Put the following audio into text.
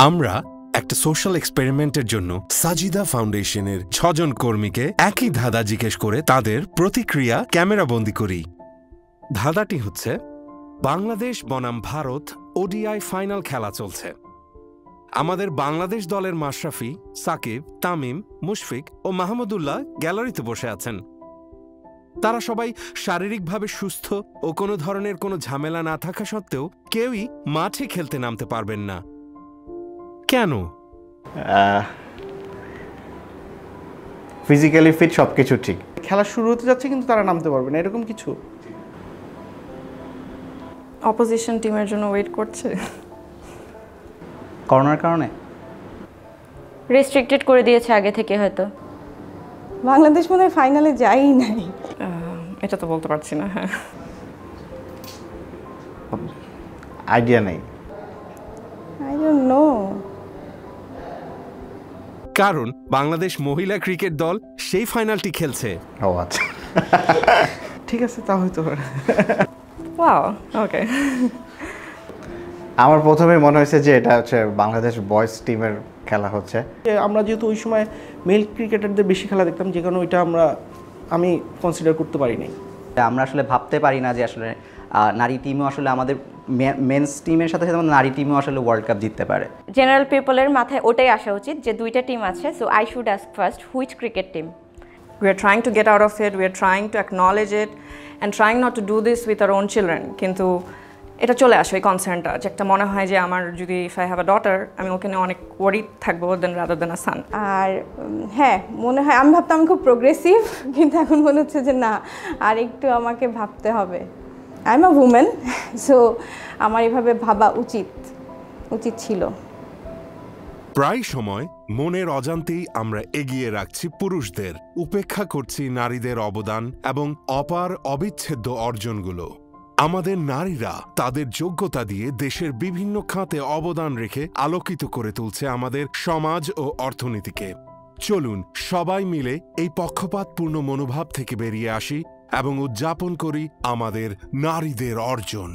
আমরা একটা সোশ্যাল এক্সপেরিমেন্টের জন্য সাজিদা ফাউন্ডেশনের ৬ জন কর্মীকে একই ধাঁধা জিজ্ঞেস করে তাদের প্রতিক্রিয়া ক্যামেরাবন্দি করি। ধাঁধাটি হচ্ছে, বাংলাদেশ বনাম ভারত ওডিআই ফাইনাল খেলা চলছে। আমাদের বাংলাদেশ দলের মাশরাফি, সাকিব, তামিম, মুশফিক ও মাহমুদুল্লাহ গ্যালারিতে বসে আছেন। তারা সবাই শারীরিকভাবে সুস্থ ও কোনো ধরনের কোনো ঝামেলা না থাকা সত্ত্বেও কেউই মাঠে খেলতে নামতে পারবেন না। কেন? ফিজিক্যালি ফিট, সবকিছু ঠিক, খেলা শুরু হতে যাচ্ছে কিন্তু তারা নামতে পারবে না, এরকম কিছু। অপোজিশন টিমের জন্য ওয়েট করছে করোনার কারণে। রেস্ট্রিক্টেড করে দিয়েছে আগে থেকে হয়তো। বাংলাদেশ মনে হয় ফাইনালে যায়ই নাই। এটা তো বলতে পারছি না। হ্যাঁ, আইডিয়া নেই। I don't know. কারণ বাংলাদেশ মহিলা ক্রিকেট দল সেই ফাইনালটি খেলছে। ও আচ্ছা, ঠিক আছে, তা হয়তো। ওয়াও, ওকে। আমার প্রথমে মনে হয়েছে যে এটা হচ্ছে বাংলাদেশ বয়েজ টিমের খেলা হচ্ছে। আমরা যেহেতু ওই সময় মেল ক্রিকেটারদের বেশি খেলা দেখতাম, যে কারণে ওইটা আমি কনসিডার করতে পারি নাই। আমরা আসলে ভাবতে পারি না যে আসলে নারী টিমও আসলে আমাদের মেন্স টিমের সাথে সাথে নারী টিমও আসলে ওয়ার্ল্ড কাপ জিততে পারে। জেনারেল পিপলের মাথায় ওটাই আসা উচিত যে দুইটা টিম আছে, so I should ask first which cricket team. We are trying to get out of it, we are trying to acknowledge it and trying not to do this with our own children. কিন্তু এটা চলে আসে ওই কনসার্নটা, যে একটা মনে হয় যে আমার যদি if I have a daughter, আমি ওখানে অনেক ওয়ারিড থাকবো দেন রাদার দেন আ সান। আর হ্যাঁ, মনে হয় আমি ভাবতাম খুব প্রোগ্রেসিভ, কিন্তু এখন মনে হচ্ছে যে না, আর একটু আমাকে ভাবতে হবে। I am a women, so আমার এভাবে ভাবা উচিত ছিল। প্রায় সময় মনের অজান্তেই আমরা এগিয়ে রাখছি পুরুষদের, উপেক্ষা করছি নারীদের অবদান এবং অপার অবিচ্ছেদ্য অর্জনগুলো। আমাদের নারীরা তাদের যোগ্যতা দিয়ে দেশের বিভিন্ন খাতে অবদান রেখে আলোকিত করে তুলছে আমাদের সমাজ ও অর্থনীতিকে। চলুন সবাই মিলে এই পক্ষপাতপূর্ণ মনোভাব থেকে বেরিয়ে আসি এবং উদযাপন করি আমাদের নারীদের অর্জন।